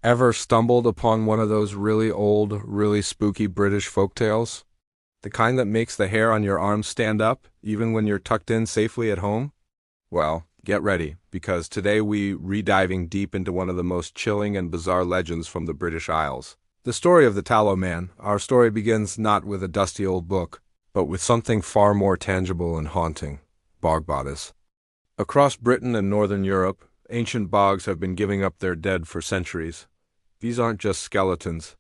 Ever stumbled upon one of those really old, really spooky British folktales? The kind that makes the hair on your arms stand up, even when you're tucked in safely at home? Well, get ready, because today we re-diving deep into one of the most chilling and bizarre legends from the British Isles. The story of the Tallow Man. Our story begins not with a dusty old book, but with something far more tangible and haunting: bog bodies. Across Britain and Northern Europe, ancient bogs have been giving up their dead for centuries. These aren't just skeletons.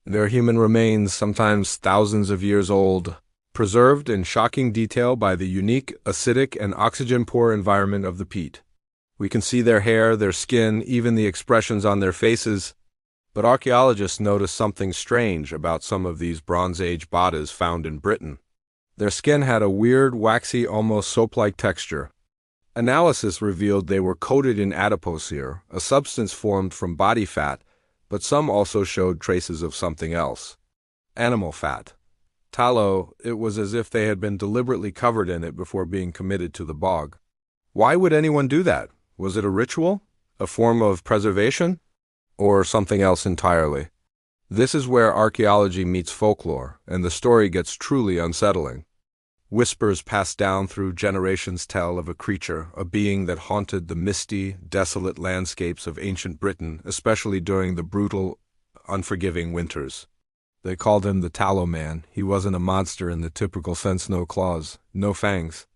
They're human remains, sometimes thousands of years old, preserved in shocking detail by the unique acidic and oxygen-poor environment of the peat. We can see their hair, their skin, even the expressions on their faces. But archaeologists notice something strange about some of these Bronze Age bodies found in Britain. Their skin had a weird, waxy, almost soap-like texture. Analysis revealed they were coated in adipocere, a substance formed from body fat, but some also showed traces of something else. Animal fat. Tallow. It was as if they had been deliberately covered in it before being committed to the bog. Why would anyone do that? Was it a ritual? A form of preservation? Or something else entirely? This is where archaeology meets folklore, and the story gets truly unsettling. Whispers passed down through generations tell of a creature, a being that haunted the misty, desolate landscapes of ancient Britain, especially during the brutal, unforgiving winters. They called him the Tallow Man. He wasn't a monster in the typical sense: no claws, no fangs.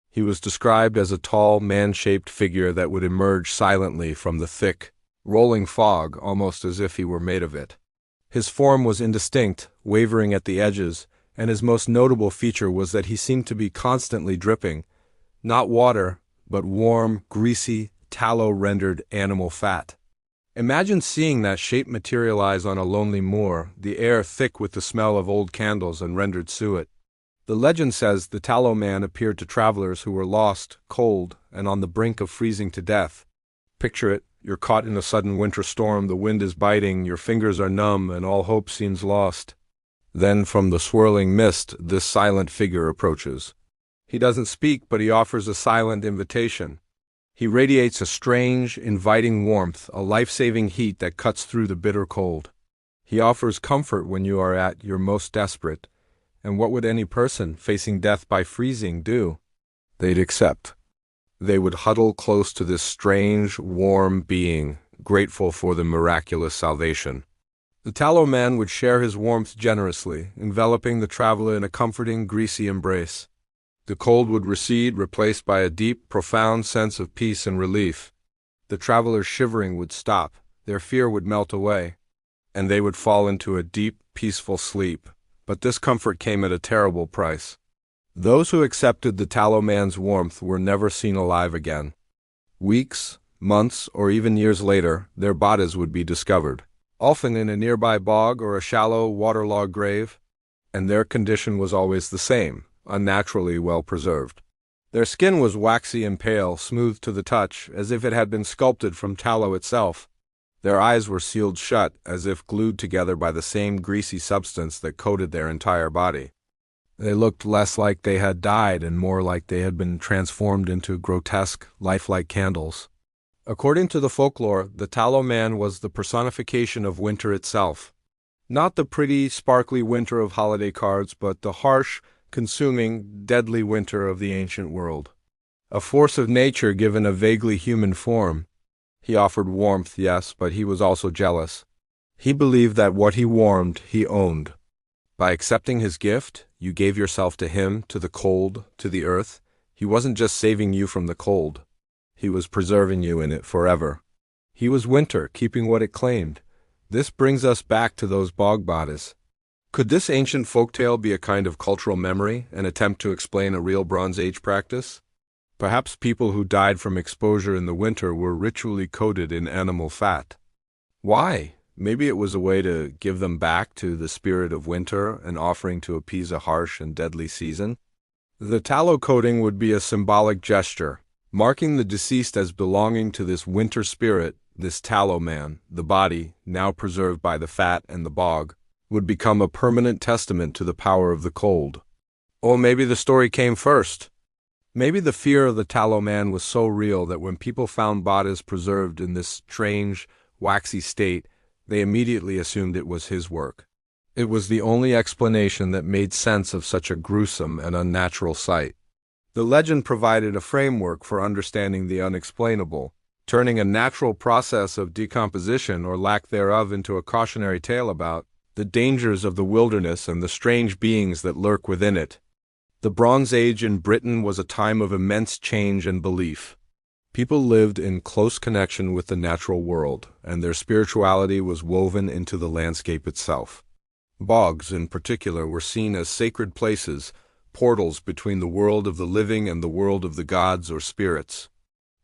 He was described as a tall, man-shaped figure that would emerge silently from the thick, rolling fog, almost as if he were made of it. His form was indistinct, wavering at the edges, and his most notable feature was that he seemed to be constantly dripping, not water, but warm, greasy, tallow-rendered animal fat. Imagine seeing that shape materialize on a lonely moor, the air thick with the smell of old candles and rendered suet. The legend says the Tallow Man appeared to travelers who were lost, cold, and on the brink of freezing to death. Picture it: you're caught in a sudden winter storm, the wind is biting, your fingers are numb, and all hope seems lost. Then from the swirling mist, this silent figure approaches. He doesn't speak, but he offers a silent invitation. He radiates a strange, inviting warmth, a life-saving heat that cuts through the bitter cold. He offers comfort when you are at your most desperate. And what would any person facing death by freezing do? They'd accept. They would huddle close to this strange, warm being, grateful for the miraculous salvation. The Tallow Man would share his warmth generously, enveloping the traveler in a comforting, greasy embrace. The cold would recede, replaced by a deep, profound sense of peace and relief. The traveler's shivering would stop, their fear would melt away, and they would fall into a deep, peaceful sleep. But this comfort came at a terrible price. Those who accepted the Tallow Man's warmth were never seen alive again. Weeks, months, or even years later, their bodies would be discovered, often in a nearby bog or a shallow, waterlogged grave, and their condition was always the same: unnaturally well preserved. Their skin was waxy and pale, smooth to the touch, as if it had been sculpted from tallow itself. Their eyes were sealed shut, as if glued together by the same greasy substance that coated their entire body. They looked less like they had died and more like they had been transformed into grotesque, lifelike candles. According to the folklore, the Tallow Man was the personification of winter itself. Not the pretty, sparkly winter of holiday cards, but the harsh, consuming, deadly winter of the ancient world. A force of nature given a vaguely human form. He offered warmth, yes, but he was also jealous. He believed that what he warmed, he owned. By accepting his gift, you gave yourself to him, to the cold, to the earth. He wasn't just saving you from the cold. He was preserving you in it forever. He was winter, keeping what it claimed. This brings us back to those bog bodies. Could this ancient folktale be a kind of cultural memory, an attempt to explain a real Bronze Age practice? Perhaps people who died from exposure in the winter were ritually coated in animal fat. Why? Maybe it was a way to give them back to the spirit of winter, an offering to appease a harsh and deadly season. The tallow coating would be a symbolic gesture, marking the deceased as belonging to this winter spirit. This Tallow Man, the body, now preserved by the fat and the bog, would become a permanent testament to the power of the cold. Or maybe the story came first. Maybe the fear of the Tallow Man was so real that when people found bodies preserved in this strange, waxy state, They immediately assumed it was his work. It was the only explanation that made sense of such a gruesome and unnatural sight. The legend provided a framework for understanding the unexplainable, turning a natural process of decomposition or lack thereof into a cautionary tale about the dangers of the wilderness and the strange beings that lurk within it. The Bronze Age in Britain was a time of immense change and belief. People lived in close connection with the natural world, and their spirituality was woven into the landscape itself. Bogs, in particular, were seen as sacred places, portals between the world of the living and the world of the gods or spirits.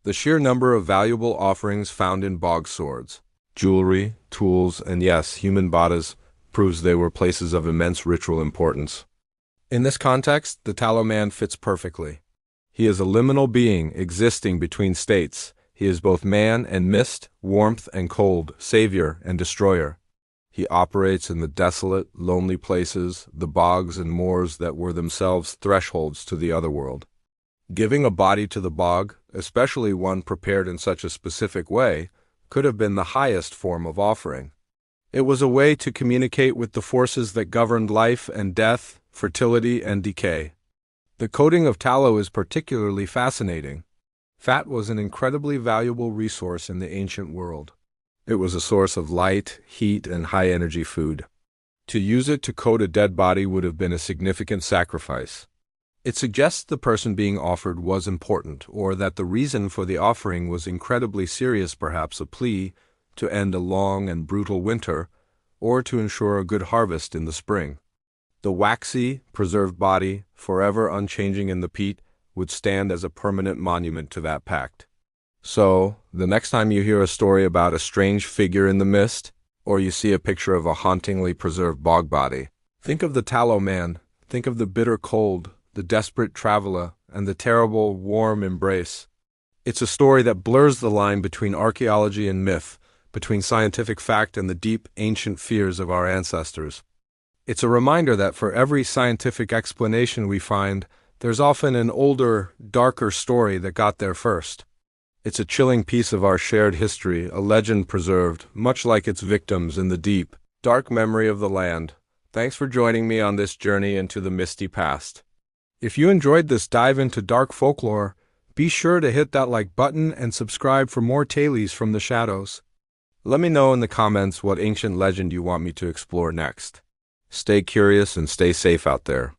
The sheer number of valuable offerings found in bog swords, jewelry, tools, and yes, human bodies, proves they were places of immense ritual importance. In this context, the Tallow Man fits perfectly. He is a liminal being existing between states. He is both man and mist, warmth and cold, savior and destroyer. He operates in the desolate, lonely places, the bogs and moors that were themselves thresholds to the other world. Giving a body to the bog, especially one prepared in such a specific way, could have been the highest form of offering. It was a way to communicate with the forces that governed life and death, fertility and decay. The coating of tallow is particularly fascinating. Fat was an incredibly valuable resource in the ancient world. It was a source of light, heat, and high-energy food. To use it to coat a dead body would have been a significant sacrifice. It suggests the person being offered was important, or that the reason for the offering was incredibly serious, perhaps a plea to end a long and brutal winter, or to ensure a good harvest in the spring. The waxy, preserved body, forever unchanging in the peat, would stand as a permanent monument to that pact. So, the next time you hear a story about a strange figure in the mist, or you see a picture of a hauntingly preserved bog body, think of the Tallow Man, think of the bitter cold, the desperate traveler, and the terrible, warm embrace. It's a story that blurs the line between archaeology and myth, between scientific fact and the deep, ancient fears of our ancestors. It's a reminder that for every scientific explanation we find, there's often an older, darker story that got there first. It's a chilling piece of our shared history, a legend preserved, much like its victims in the deep, dark memory of the land. Thanks for joining me on this journey into the misty past. If you enjoyed this dive into dark folklore, be sure to hit that like button and subscribe for more tales from the shadows. Let me know in the comments what ancient legend you want me to explore next. Stay curious and stay safe out there.